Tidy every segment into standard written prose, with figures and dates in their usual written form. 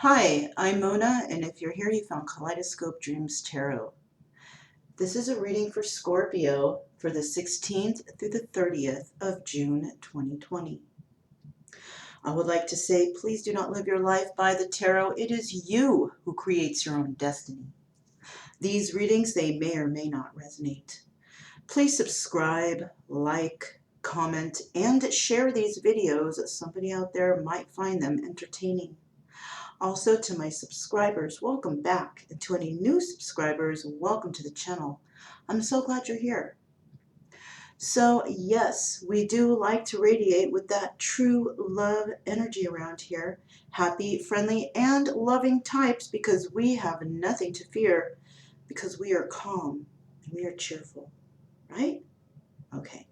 Hi, I'm Mona, and if you're here, you found Kaleidoscope Dreams Tarot. This is a reading for Scorpio for the 16th through the 30th of June 2020. I would like to say, please do not live your life by the tarot. It is you who creates your own destiny. These readings, they may or may not resonate. Please subscribe, like, comment, and share these videos. Somebody out there might find them entertaining. Also, to my subscribers, welcome back. And to any new subscribers, welcome to the channel. I'm so glad you're here. So yes, we do like to radiate with that true love energy around here. Happy, friendly, and loving types, because we have nothing to fear, because we are calm and we are cheerful, right? Okay.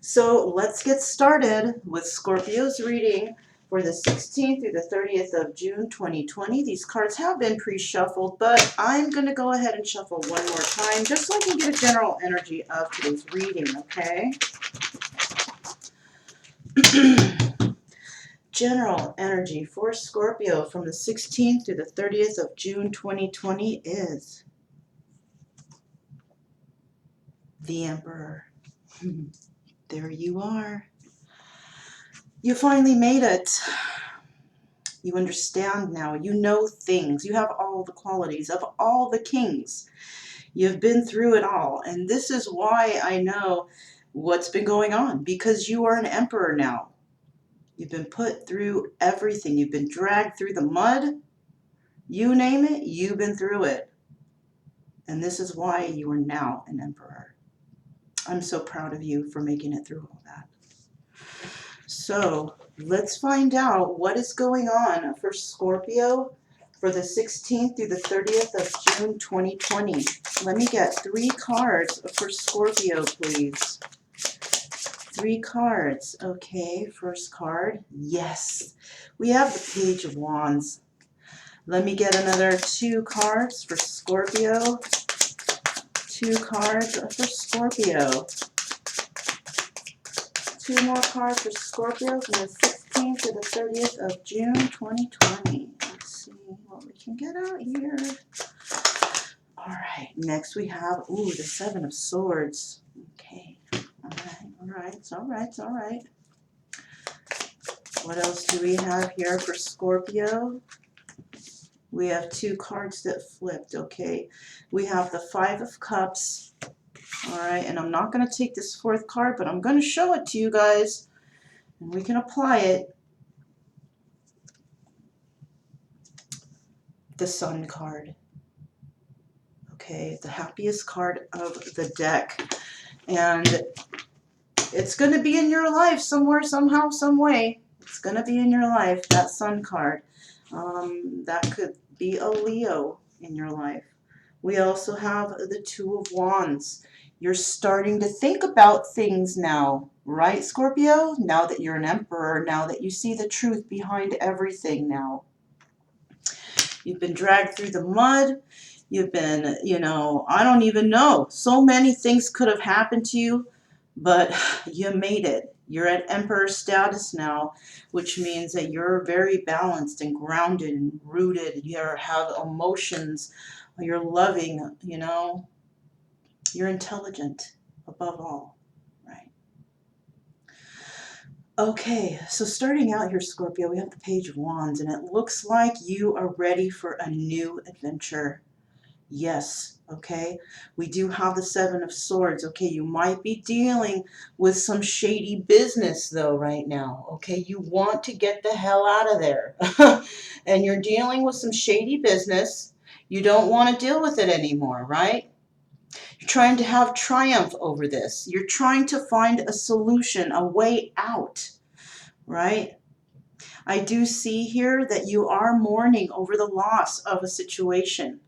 So let's get started with Scorpio's reading for the 16th through the 30th of June 2020. These cards have been pre-shuffled, but I'm going to go ahead and shuffle one more time just so I can get a general energy of today's reading, okay? General energy for Scorpio from the 16th through the 30th of June 2020 is the Emperor. There you are. You finally made it. You understand now. You know things. You have all the qualities of all the kings. You've been through it all. And this is why I know what's been going on. Because you are an emperor now. You've been put through everything. You've been dragged through the mud. You name it, you've been through it. And this is why you are now an emperor. I'm so proud of you for making it through all that. So let's find out what is going on for Scorpio for the 16th through the 30th of June 2020. Let me get 3 cards for Scorpio, please. 3 cards. Okay, first card. Yes, we have the Page of Wands. Let me get another 2 cards for Scorpio. 2 cards for Scorpio. 2 more cards for Scorpio from the 16th to the 30th of June 2020. Let's see what we can get out here. All right, next we have, the 7 of Swords. Okay, all right, it's all right. What else do we have here for Scorpio? We have 2 cards that flipped, okay. We have the 5 of Cups. All right, and I'm not going to take this 4th card, but I'm going to show it to you guys, and we can apply it. The Sun card. Okay, the happiest card of the deck. And it's going to be in your life somewhere, somehow, some way. It's going to be in your life, that Sun card. That could be a Leo in your life. We also have the 2 of Wands. You're starting to think about things now, right, Scorpio? Now that you're an emperor, now that you see the truth behind everything now. You've been dragged through the mud. You've been, I don't even know. So many things could have happened to you, but you made it. You're at emperor status now, which means that you're very balanced and grounded and rooted. You have emotions. You're loving, You're intelligent above all, right? Okay, so starting out here, Scorpio, we have the Page of Wands, and it looks like you are ready for a new adventure. Yes, okay. We do have the 7 of Swords. Okay, you might be dealing with some shady business, though, right now. Okay, you want to get the hell out of there. And you're dealing with some shady business. You don't want to deal with it anymore, right? You're trying to have triumph over this. You're trying to find a solution, a way out, right? I do see here that you are mourning over the loss of a situation,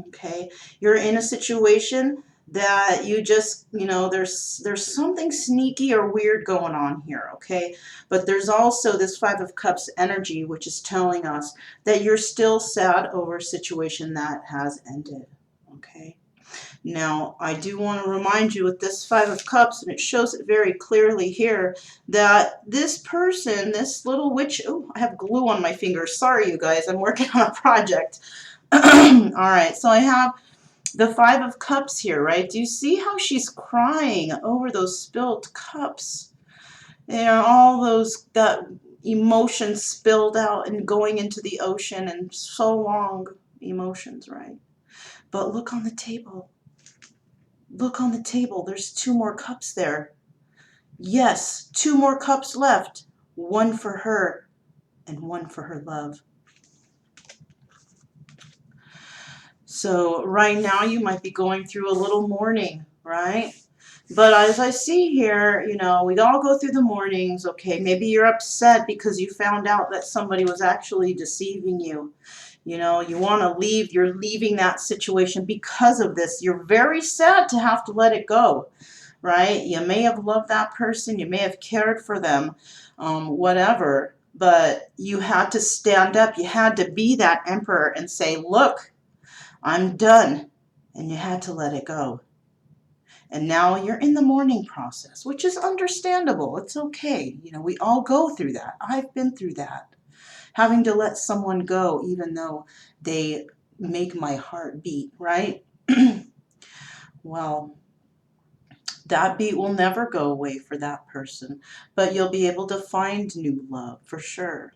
okay? You're in a situation that you just, there's something sneaky or weird going on here, okay? But there's also this 5 of Cups energy, which is telling us that you're still sad over a situation that has ended, okay? Now, I do want to remind you with this Five of Cups, and it shows it very clearly here, that this person, this little witch, oh, I have glue on my fingers. Sorry, you guys, I'm working on a project. All right, so I have the Five of Cups here, right? Do you see how she's crying over those spilled cups? You know, all those, that emotion spilled out and going into the ocean, and so long emotions, right? But look on the table. Look on the table. There's 2 more cups there. Yes, 2 more cups left. 1 for her and 1 for her love. So right now you might be going through a little mourning, right? But as I see here, you know, we all go through the mornings, okay? Maybe you're upset because you found out that somebody was actually deceiving you. You know, you want to leave, you're leaving that situation because of this. You're very sad to have to let it go, right? You may have loved that person, you may have cared for them, whatever, but you had to stand up. You had to be that emperor and say, look, I'm done. And you had to let it go. And now you're in the mourning process, which is understandable. It's okay. You know, we all go through that. I've been through that. Having to let someone go even though they make my heart beat, right? Well, that beat will never go away for that person, but you'll be able to find new love for sure,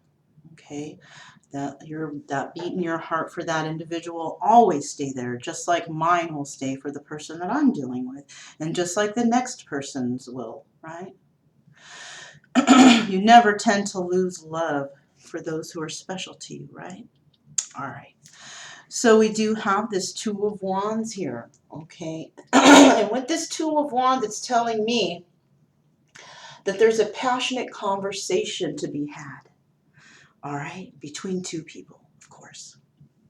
okay? That beat in your heart for that individual will always stay there, just like mine will stay for the person that I'm dealing with, and just like the next person's will, right? You never tend to lose love for those who are special to you, right? All right. So we do have this Two of Wands here, okay? And with this Two of Wands, it's telling me that there's a passionate conversation to be had, all right, between 2 people, of course.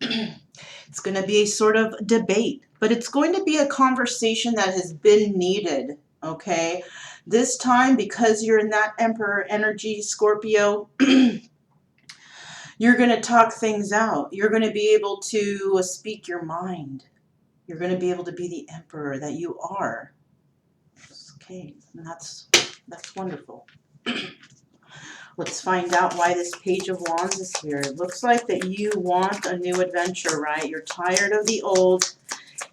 It's going to be a sort of debate, but it's going to be a conversation that has been needed, okay? This time, because you're in that Emperor energy, Scorpio, you're going to talk things out. You're going to be able to speak your mind. You're going to be able to be the emperor that you are. Okay, and that's wonderful. Let's find out why this Page of Wands is here. It looks like that you want a new adventure, right? You're tired of the old.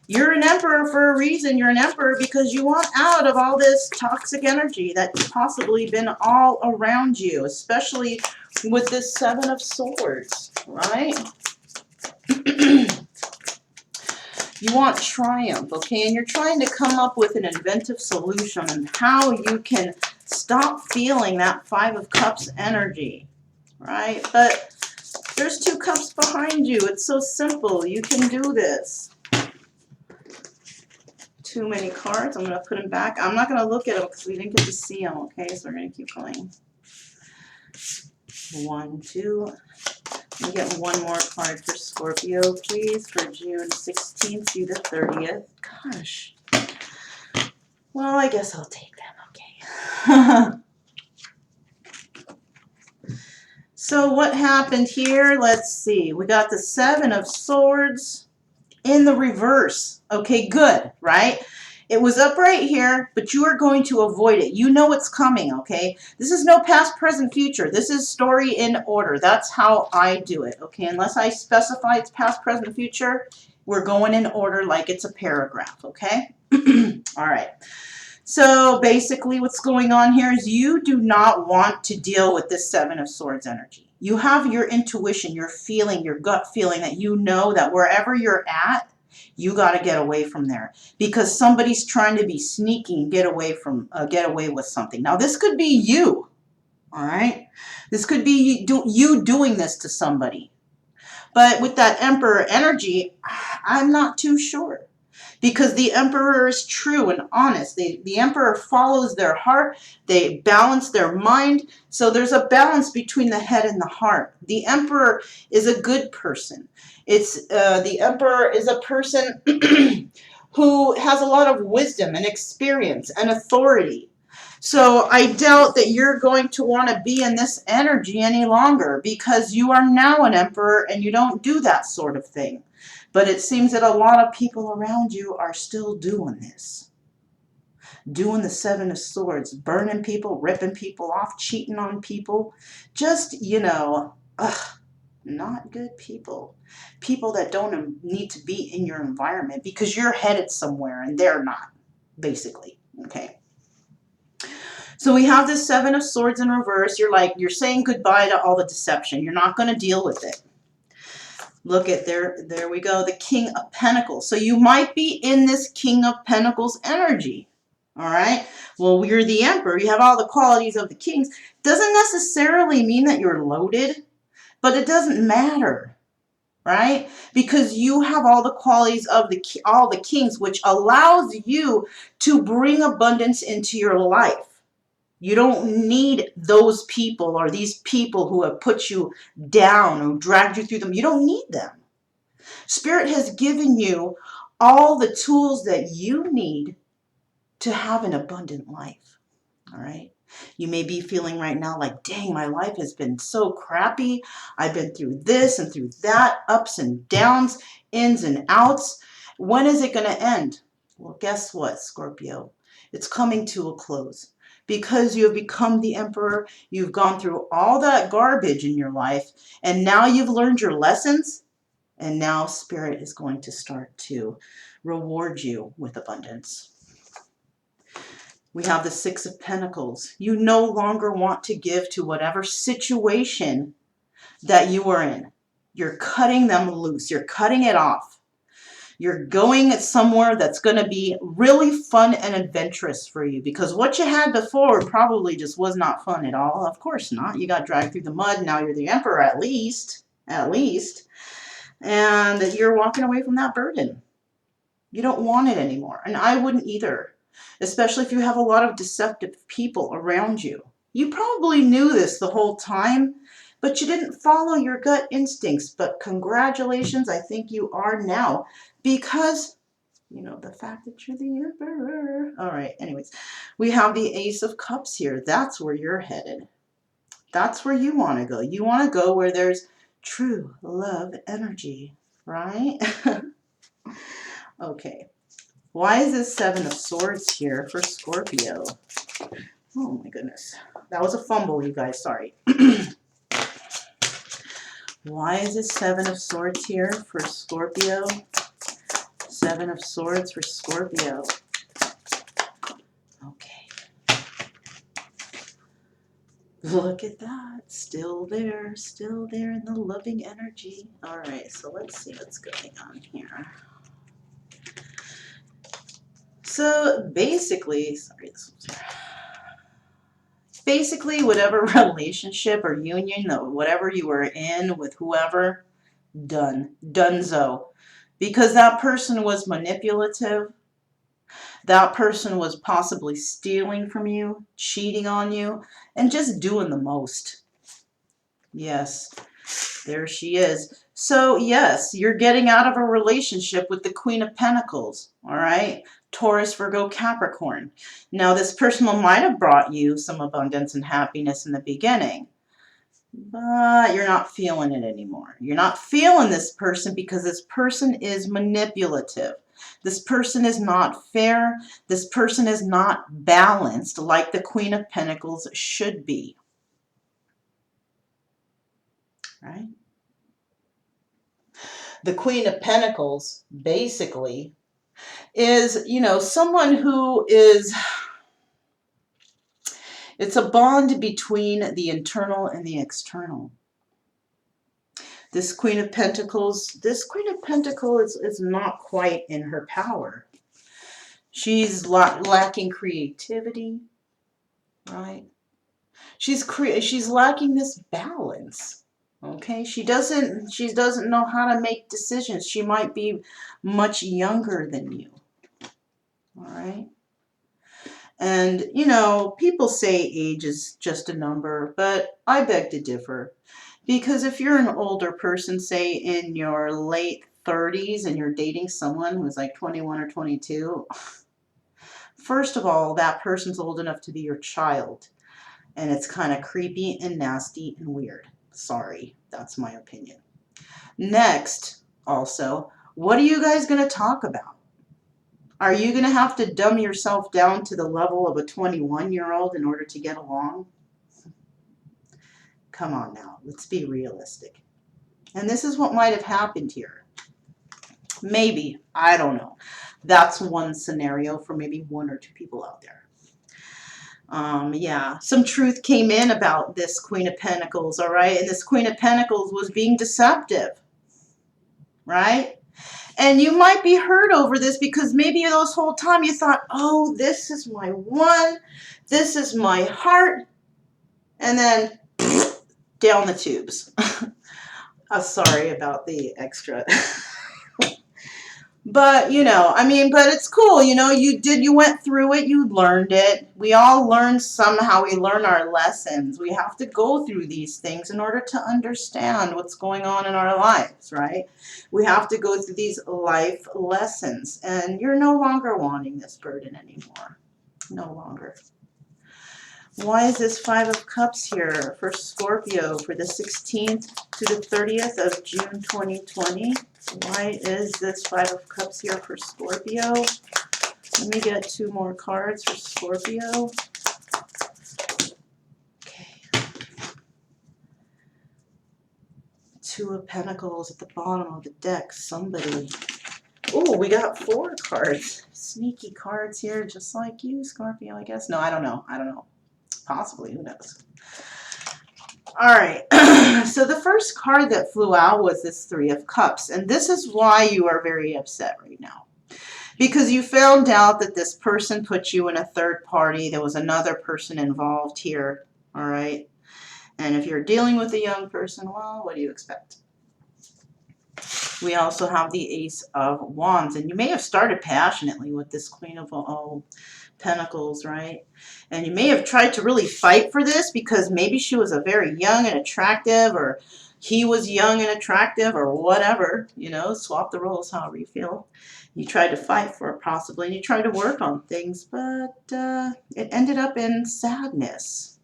You're an emperor for a reason. You're an emperor because you want out of all this toxic energy that's possibly been all around you, especially with this Seven of Swords, right? You want triumph, okay? And you're trying to come up with an inventive solution on how you can stop feeling that Five of Cups energy, right? But there's 2 cups behind you. It's so simple. You can do this. Too many cards. I'm going to put them back. I'm not going to look at them because we didn't get to see them, okay? So we're going to keep going. 1, 2. Let me get 1 more card for Scorpio, please, for June 16th through the 30th. Gosh. Well, I guess I'll take them, okay. So what happened here? Let's see. We got the Seven of Swords in the reverse. Okay, good, right? It was up right here, but you are going to avoid it. You know it's coming, okay? This is no past, present, future. This is story in order. That's how I do it, okay? Unless I specify it's past, present, future, we're going in order like it's a paragraph, okay? All right. So basically what's going on here is you do not want to deal with this Seven of Swords energy. You have your intuition, your feeling, your gut feeling that you know that wherever you're at, you got to get away from there because somebody's trying to be sneaky and get away with something. Now this could be you, all right? This could be you doing this to somebody. But with that Emperor energy, I'm not too sure. Because the Emperor is true and honest. The Emperor follows their heart. They balance their mind. So there's a balance between the head and the heart. The Emperor is a good person. The Emperor is a person who has a lot of wisdom and experience and authority. So I doubt that you're going to want to be in this energy any longer because you are now an Emperor and you don't do that sort of thing. But it seems that a lot of people around you are still doing this. Doing the Seven of Swords, burning people, ripping people off, cheating on people. Just, you know, not good people. People that don't need to be in your environment because you're headed somewhere and they're not, basically. Okay. So we have this Seven of Swords in reverse. You're saying goodbye to all the deception. You're not going to deal with it. Look at there we go, the King of Pentacles. So you might be in this King of Pentacles energy. All right. Well, you're the Emperor. You have all the qualities of the kings. Doesn't necessarily mean that you're loaded, but it doesn't matter, right? Because you have all the qualities of all the kings, which allows you to bring abundance into your life. You don't need those people or these people who have put you down or dragged you through them. You don't need them. Spirit has given you all the tools that you need to have an abundant life. All right. You may be feeling right now like, dang, my life has been so crappy. I've been through this and through that, ups and downs, ins and outs. When is it going to end? Well, guess what, Scorpio? It's coming to a close. Because you have become the Emperor, you've gone through all that garbage in your life, and now you've learned your lessons, and now Spirit is going to start to reward you with abundance. We have the Six of Pentacles. You no longer want to give to whatever situation that you are in. You're cutting them loose. You're cutting it off. You're going somewhere that's going to be really fun and adventurous for you, because what you had before probably just was not fun at all. Of course not. You got dragged through the mud. Now you're the Emperor, at least. And you're walking away from that burden. You don't want it anymore. And I wouldn't either. Especially if you have a lot of deceptive people around you. You probably knew this the whole time, but you didn't follow your gut instincts. But congratulations, I think you are now, because, you know, the fact that you're the Emperor. All right, anyways, we have the Ace of Cups here. That's where you're headed. That's where you want to go. You want to go where there's true love energy, right? Okay. Why is this Seven of Swords here for Scorpio? Oh my goodness. That was a fumble, you guys. Sorry. Why is this Seven of Swords here for Scorpio? Seven of Swords for Scorpio. Okay. Look at that. Still there in the loving energy. All right, so let's see what's going on here. So basically, whatever relationship or union, or whatever you were in with whoever, donezo. Because that person was manipulative. That person was possibly stealing from you, cheating on you, and just doing the most. Yes, there she is. So yes, you're getting out of a relationship with the Queen of Pentacles, all right? Taurus, Virgo, Capricorn. Now, this person might have brought you some abundance and happiness in the beginning, but you're not feeling it anymore. You're not feeling this person because this person is manipulative. This person is not fair. This person is not balanced like the Queen of Pentacles should be. Right? The Queen of Pentacles, basically, is, you know, someone who is, it's a bond between the internal and the external. This Queen of Pentacles is not quite in her power. She's lacking creativity, right? She's lacking this balance. Okay, she doesn't know how to make decisions. She might be much younger than you. All right. And, you know, people say age is just a number, but I beg to differ. Because if you're an older person, say in your late 30s, and you're dating someone who's like 21 or 22, first of all, that person's old enough to be your child. And it's kind of creepy and nasty and weird. Sorry, that's my opinion. Next, also, What are you guys going to talk about? Are you going to have to dumb yourself down to the level of a 21-year-old in order to get along? Come on now, let's be realistic. And this is what might have happened here. Maybe, I don't know. That's one scenario for maybe one or two people out there. Yeah, some truth came in about this Queen of Pentacles, all right? And this Queen of Pentacles was being deceptive, right? And you might be hurt over this because maybe this whole time you thought, oh, this is my one, this is my heart, and then down the tubes. I'm sorry about the extra. But, you know, I mean, but it's cool. You know, you went through it. You learned it. We all learn somehow. We learn our lessons. We have to go through these things in order to understand what's going on in our lives, right? We have to go through these life lessons. And you're no longer wanting this burden anymore. No longer. Why is this Five of Cups here for Scorpio for the 16th to the 30th of June 2020? Why is this Five of Cups here for Scorpio? Let me get two more cards for Scorpio. Okay. Two of Pentacles at the bottom of the deck. Somebody. Oh, we got four cards. Sneaky cards here, just like you, Scorpio, I guess. No, I don't know. I don't know. Possibly, who knows? All right, so the first card that flew out was this Three of Cups, and this is why you are very upset right now. Because you found out that this person put you in a third party. There was another person involved here, all right? And if you're dealing with a young person, well, what do you expect? We also have the Ace of Wands, and you may have started passionately with this Queen of Pentacles, right? And you may have tried to really fight for this because maybe she was a very young and attractive, or he was young and attractive, or whatever, you know, swap the roles however you feel. You tried to fight for it possibly, and you tried to work on things, but it ended up in sadness.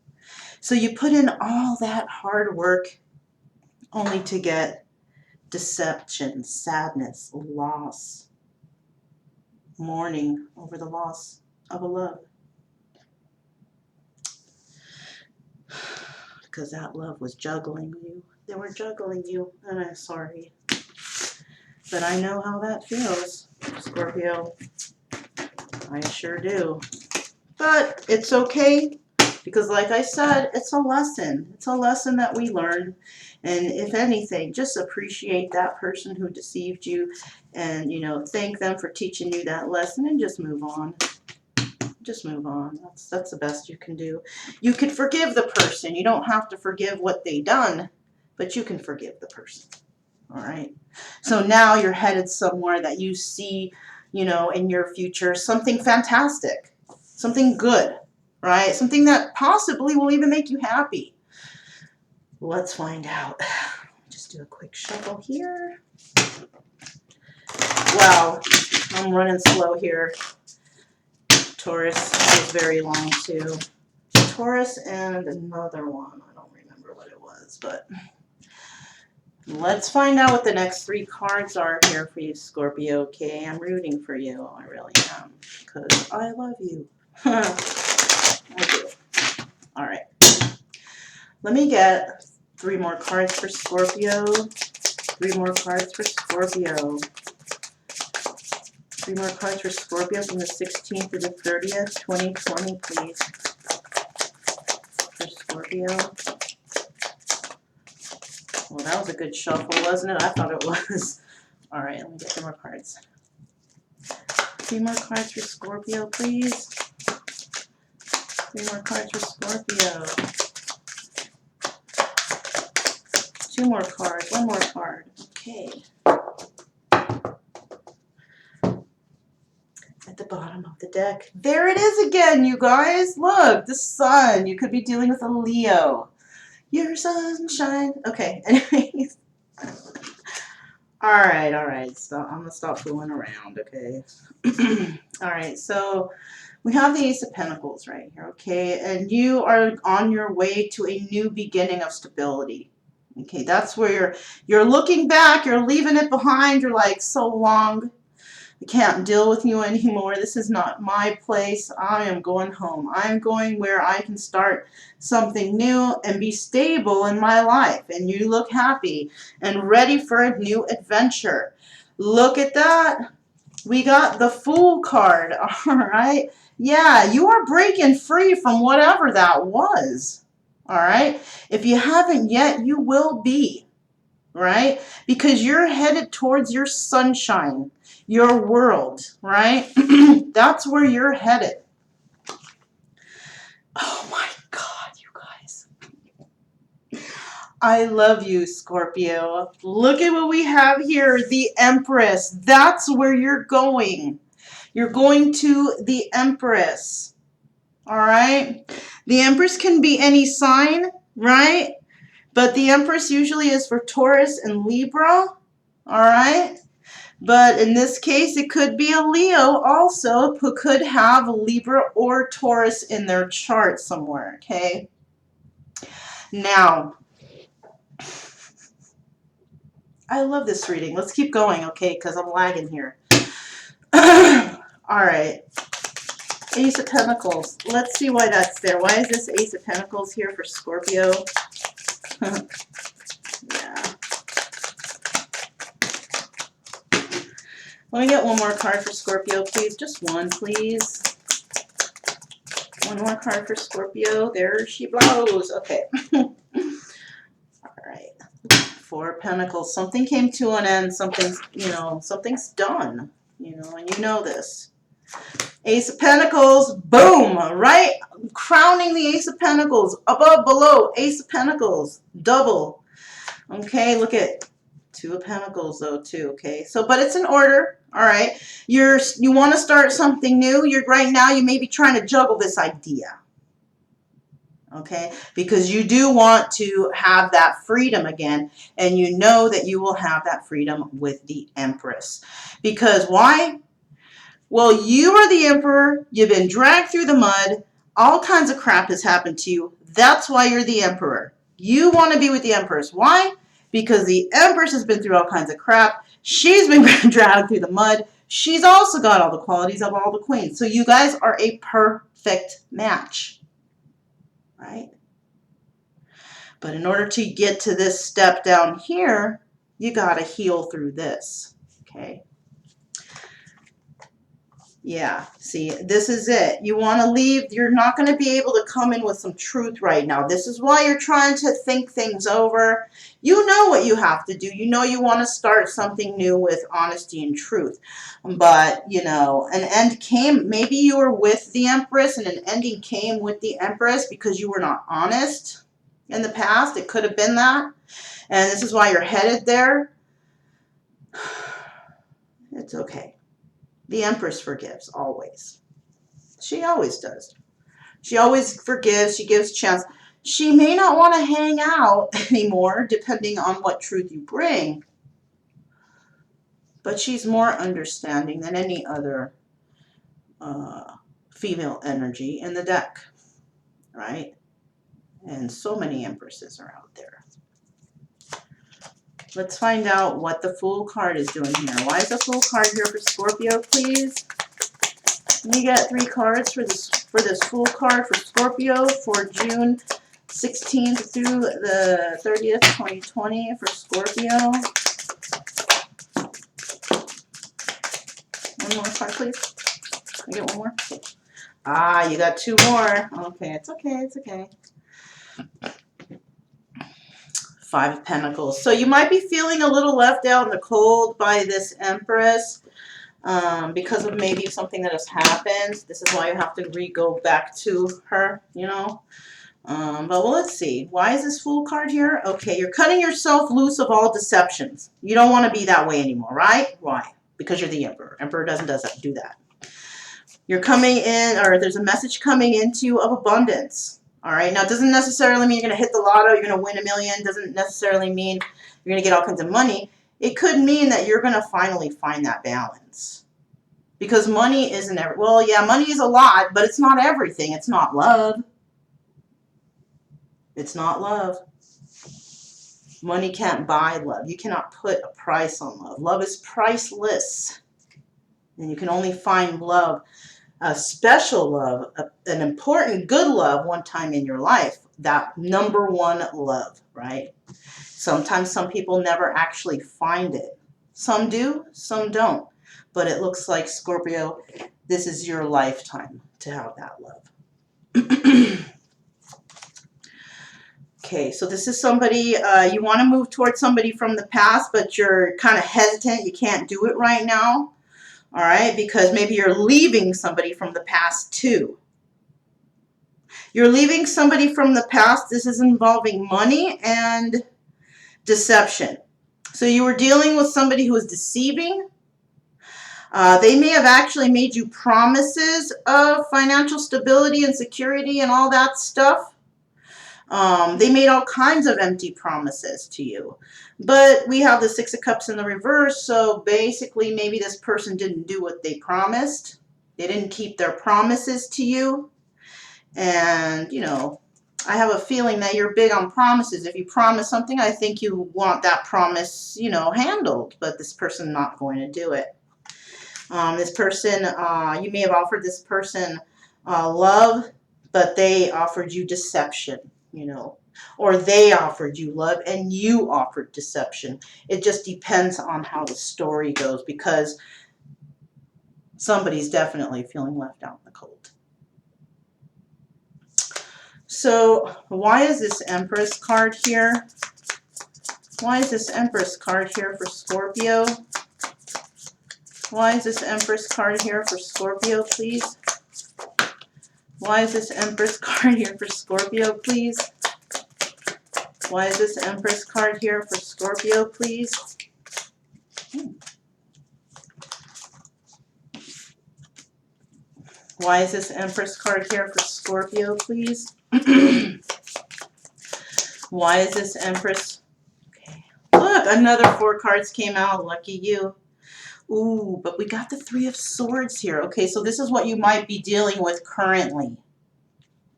So you put in all that hard work only to get deception, sadness, loss, mourning over the loss of a love. Because that love was juggling you. They were juggling you, and I'm sorry. But I know how that feels, Scorpio. I sure do. But it's okay, because like I said, it's a lesson. It's a lesson that we learn. And if anything, just appreciate that person who deceived you and, you know, thank them for teaching you that lesson and just move on. Just move on. That's the best you can do. You can forgive the person. You don't have to forgive what they done, but you can forgive the person. All right. So now you're headed somewhere that you see, you know, in your future, something fantastic, something good, right? Something that possibly will even make you happy. Let's find out. Just do a quick shuffle here. Wow, I'm running slow here. Taurus was very long too. Taurus and another one. I don't remember what it was, but let's find out what the next three cards are here for you, Scorpio. Okay, I'm rooting for you. I really am, because I love you. I do. All right. Let me get three more cards for Scorpio. Three more cards for Scorpio. Three more cards for Scorpio from the 16th to the 30th, 2020, please. For Scorpio. Well, that was a good shuffle, wasn't it? I thought it was. All right, let me get some more cards. Three more cards for Scorpio, please. Three more cards for Scorpio. Two more cards, one more card. Okay. At the bottom of the deck. There it is again, you guys. Look, the sun. You could be dealing with a Leo. Your sunshine. Okay, anyways. All right. So I'm going to stop fooling around, okay? All right, so we have the Ace of Pentacles right here, okay? And you are on your way to a new beginning of stability, Okay, that's where you're looking back, you're leaving it behind, you're like, so long, I can't deal with you anymore. This is not my place. I am going home. I'm going where I can start something new and be stable in my life. And you look happy and ready for a new adventure. Look at that. We got the Fool card. All right. Yeah, you are breaking free from whatever that was. All right. If you haven't yet, you will be. Right? Because you're headed towards your sunshine, your world, right? That's where you're headed. Oh my God, you guys. I love you, Scorpio. Look at what we have here, the Empress. That's where you're going. You're going to the Empress. All right? The Empress can be any sign, right? But the Empress usually is for Taurus and Libra. All right? But in this case, it could be a Leo also who could have Libra or Taurus in their chart somewhere, okay? Now, I love this reading. Let's keep going, okay, because I'm lagging here. All right. Ace of Pentacles. Let's see why that's there. Why is this Ace of Pentacles here for Scorpio? Yeah. Let me get one more card for Scorpio, please. Just one, please. One more card for Scorpio. There she blows. Okay. All right. Four of Pentacles. Something came to an end. Something's, something's done. And you know this. Ace of Pentacles. Boom. Right? Crowning the Ace of Pentacles. Above, below. Ace of Pentacles. Double. Okay. Look at Two of Pentacles though too. Okay. So, but it's in order. All right. You want to start something new. Right now you may be trying to juggle this idea. Okay. Because you do want to have that freedom again. And you know that you will have that freedom with the Empress. Because why? Well, you are the Emperor. You've been dragged through the mud. All kinds of crap has happened to you. That's why you're the Emperor. You want to be with the Empress. Why? Because the Empress has been through all kinds of crap. She's been dragged through the mud. She's also got all the qualities of all the queens. So you guys are a perfect match. Right? But in order to get to this step down here, you got to heal through this. Okay? Yeah, see, this is it. You want to leave. You're not going to be able to come in with some truth right now. This is why you're trying to think things over. You know what you have to do. You know you want to start something new with honesty and truth. But, an end came. Maybe you were with the Empress and an ending came with the Empress because you were not honest in the past. It could have been that. And this is why you're headed there. It's okay. The Empress forgives, always. She always does. She always forgives. She gives chance. She may not want to hang out anymore, depending on what truth you bring. But she's more understanding than any other female energy in the deck. Right? And so many Empresses are out there. Let's find out what the Fool card is doing here. Why is the Fool card here for Scorpio, please? We get 3 cards for this Fool card for Scorpio for June 16th through the 30th, 2020 for Scorpio. One more card, please. Can I get one more? Ah, you got 2 more. Okay, it's okay, it's okay. 5 of Pentacles. So you might be feeling a little left out in the cold by this Empress because of maybe something that has happened. This is why you have to go back to her, But well, let's see. Why is this Fool card here? Okay, you're cutting yourself loose of all deceptions. You don't want to be that way anymore, right? Why? Because you're the Emperor. Emperor doesn't do that. You're coming in, or there's a message coming into you of abundance. All right. Now, it doesn't necessarily mean you're going to hit the lotto, you're going to win $1 million. Doesn't necessarily mean you're going to get all kinds of money. It could mean that you're going to finally find that balance. Because money isn't everything. Well, yeah, money is a lot, but it's not everything. It's not love. It's not love. Money can't buy love. You cannot put a price on love. Love is priceless. And you can only find love, a special love, an important good love one time in your life. That number one love, right? Sometimes some people never actually find it. Some do, some don't. But it looks like, Scorpio, this is your lifetime to have that love. Okay, so this is somebody, you want to move towards somebody from the past, but you're kind of hesitant. You can't do it right now. All right, because maybe you're leaving somebody from the past too. You're leaving somebody from the past. This is involving money and deception. So you were dealing with somebody who was deceiving. They may have actually made you promises of financial stability and security and all that stuff. They made all kinds of empty promises to you. But we have the Six of Cups in the reverse, so basically maybe this person didn't do what they promised. They didn't keep their promises to you. And, you know, I have a feeling that you're big on promises. If you promise something, I think you want that promise, you know, handled. But this person not going to do it. This person, you may have offered this person love, but they offered you deception, you know. Or they offered you love and you offered deception. It just depends on how the story goes, because somebody's definitely feeling left out in the cold. So why is this Empress card here? Why is this Empress card here for Scorpio? Why is this Empress card here for Scorpio, please? Why is this Empress card here for Scorpio, please? Why is this Empress card here for Scorpio, please? Why is this Empress card here for Scorpio, please? Why is this Empress? Okay. Look, another 4 cards came out. Lucky you. Ooh, but we got the 3 of Swords here. Okay, so this is what you might be dealing with currently.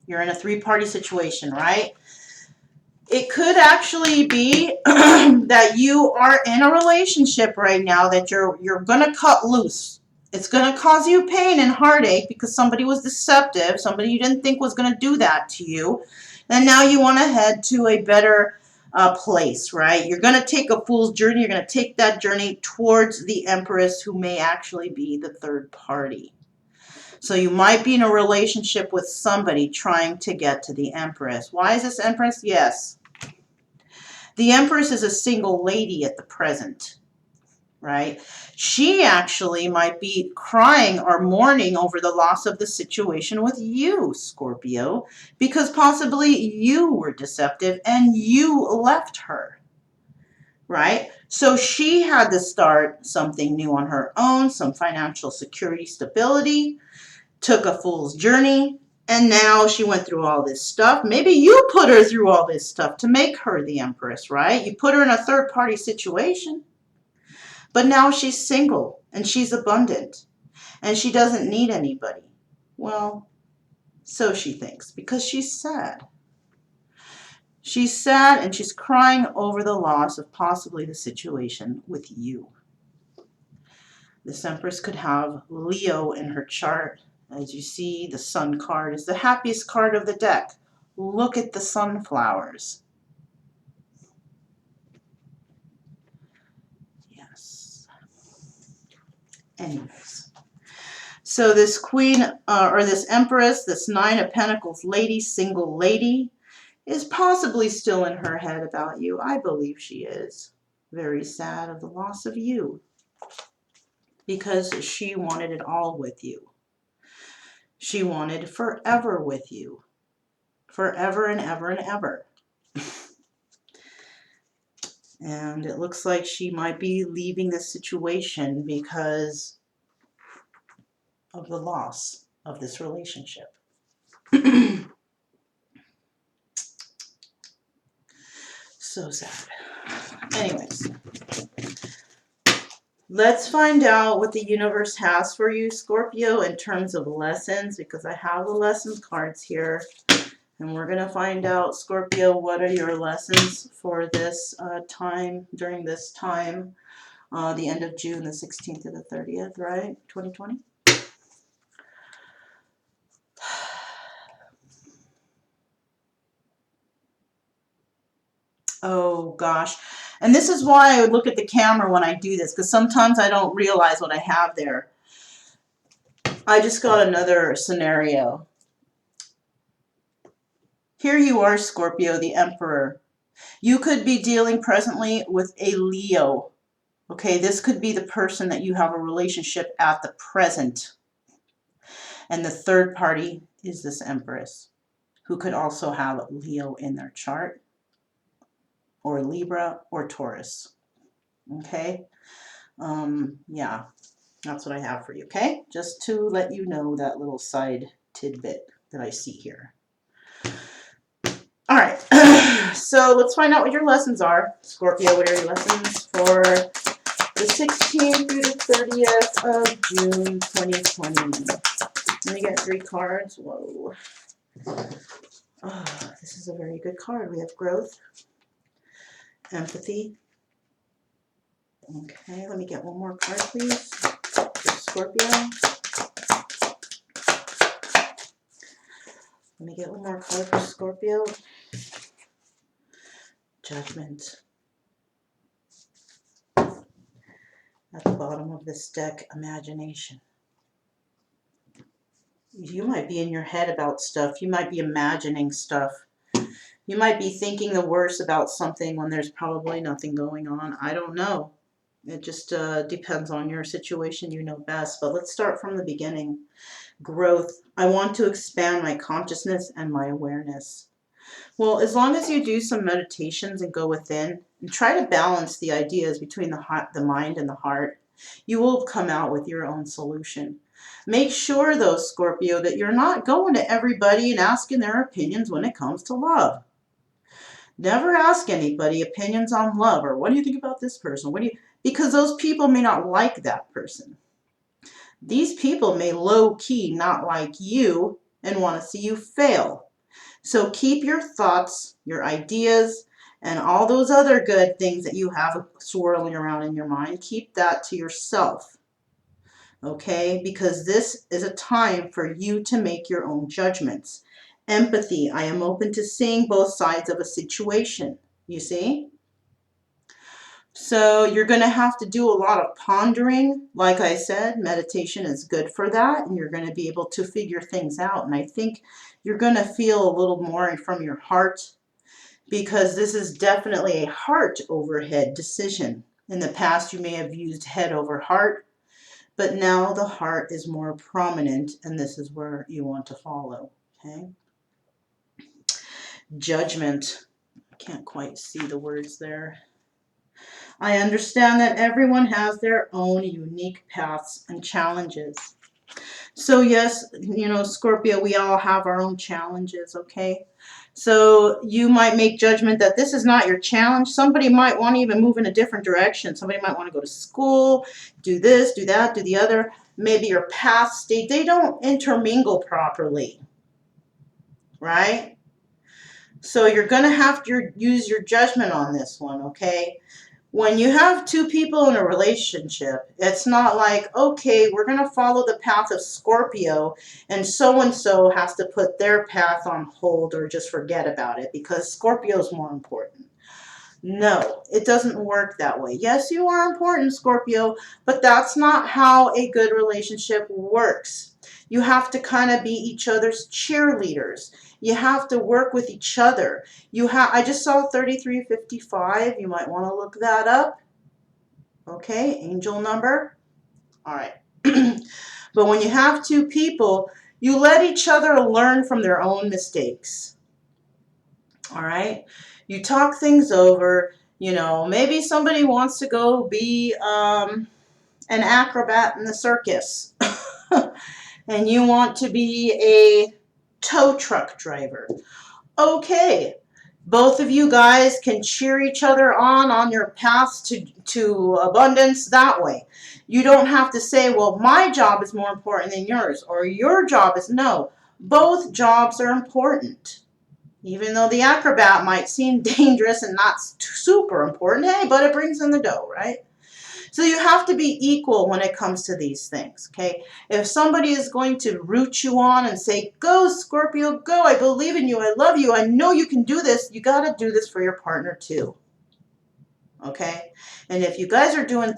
You're in a 3-party situation, right? It could actually be that you are in a relationship right now that you're going to cut loose. It's going to cause you pain and heartache because somebody was deceptive, somebody you didn't think was going to do that to you. And now you want to head to a better place, right? You're going to take a fool's journey. You're going to take that journey towards the Empress, who may actually be the 3rd party. So you might be in a relationship with somebody trying to get to the Empress. Why is this Empress? Yes. The Empress is a single lady at the present, right? She actually might be crying or mourning over the loss of the situation with you, Scorpio, because possibly you were deceptive and you left her, right? So she had to start something new on her own, some financial security, stability, took a fool's journey, and now she went through all this stuff. Maybe you put her through all this stuff to make her the Empress, right? You put her in a 3rd-party situation. But now she's single, and she's abundant, and she doesn't need anybody. Well, so she thinks, because she's sad. She's sad, and she's crying over the loss of possibly the situation with you. This Empress could have Leo in her chart. As you see, the Sun card is the happiest card of the deck. Look at the sunflowers. Yes. Anyways. So this Queen, or this Empress, this 9 of Pentacles lady, single lady, is possibly still in her head about you. I believe she is. Very sad of the loss of you. Because she wanted it all with you. She wanted forever with you. Forever and ever and ever. And it looks like she might be leaving this situation because of the loss of this relationship. So sad. Anyways. Let's find out what the universe has for you, Scorpio, in terms of lessons, because I have the lessons cards here. And we're going to find out, Scorpio, what are your lessons for this time, during this time, the end of June, the 16th to the 30th, right? 2020? Oh, gosh. And this is why I would look at the camera when I do this, because sometimes I don't realize what I have there. I just got another scenario. Here you are, Scorpio, the Emperor. You could be dealing presently with a Leo. Okay, this could be the person that you have a relationship at the present. And the third party is this Empress, who could also have Leo in their chart, or Libra, or Taurus. Okay, yeah, that's what I have for you, okay? Just to let you know that little side tidbit that I see here. All right, so let's find out what your lessons are. Scorpio, what are your lessons for the 16th through the 30th of June 2020? Let me get 3 cards. Whoa. Oh, this is a very good card. We have growth, empathy. Okay, let me get one more card, please, for Scorpio. Let me get one more card for Scorpio. Judgment. At the bottom of this deck, imagination. You might be in your head about stuff. You might be imagining stuff. You might be thinking the worst about something when there's probably nothing going on. I don't know. It just depends on your situation. You know best. But let's start from the beginning. Growth. I want to expand my consciousness and my awareness. Well, as long as you do some meditations and go within and try to balance the ideas between the mind and the heart, you will come out with your own solution. Make sure, though, Scorpio, that you're not going to everybody and asking their opinions when it comes to love. Never ask anybody opinions on love, or what do you think about this person? Because those people may not like that person. These people may low-key not like you and want to see you fail. So keep your thoughts, your ideas, and all those other good things that you have swirling around in your mind, keep that to yourself. Okay? Because this is a time for you to make your own judgments. Empathy. I am open to seeing both sides of a situation. You see? So you're going to have to do a lot of pondering. Like I said, meditation is good for that, and you're going to be able to figure things out. And I think you're going to feel a little more from your heart, because this is definitely a heart over head decision. In the past, you may have used head over heart, but now the heart is more prominent, and this is where you want to follow. Okay? Judgment. I can't quite see the words there. I understand that everyone has their own unique paths and challenges. So yes, you know, Scorpio, we all have our own challenges, okay? So you might make judgment that this is not your challenge. Somebody might want to even move in a different direction. Somebody might want to go to school, do this, do that, do the other. Maybe your path state, they don't intermingle properly, right? So you're going to have to use your judgment on this one, okay? When you have two people in a relationship, it's not like, okay, we're going to follow the path of Scorpio and so has to put their path on hold or just forget about it because Scorpio is more important. No, it doesn't work that way. Yes, you are important, Scorpio, but that's not how a good relationship works. You have to kind of be each other's cheerleaders. You have to work with each other. I just saw 3355. You might want to look that up. Okay, angel number. All right. But when you have two people, you let each other learn from their own mistakes. All right. You talk things over. You know, maybe somebody wants to go be an acrobat in the circus. And you want to be a tow truck driver. Okay, both of you guys can cheer each other on your paths to abundance that way. You don't have to say, well, my job is more important than yours, or your job is, no. Both jobs are important. Even though the acrobat might seem dangerous and not super important, hey, but it brings in the dough, right? So you have to be equal when it comes to these things, okay? If somebody is going to root you on and say, go Scorpio, go, I believe in you, I love you, I know you can do this, you got to do this for your partner too, okay? And if you guys are doing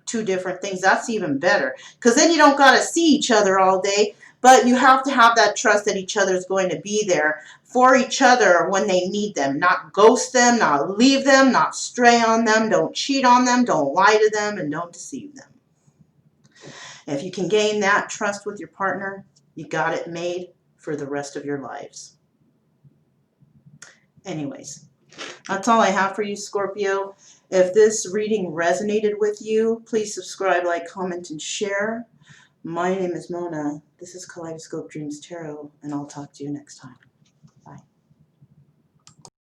two different things, that's even better, because then you don't got to see each other all day, but you have to have that trust that each other is going to be there for each other when they need them. Not ghost them, not leave them, not stray on them, don't cheat on them, don't lie to them, and don't deceive them. If you can gain that trust with your partner, you got it made for the rest of your lives. Anyways, that's all I have for you, Scorpio. If this reading resonated with you, please subscribe, like, comment, and share. My name is Mona. This is Kaleidoscope Dreams Tarot, and I'll talk to you next time.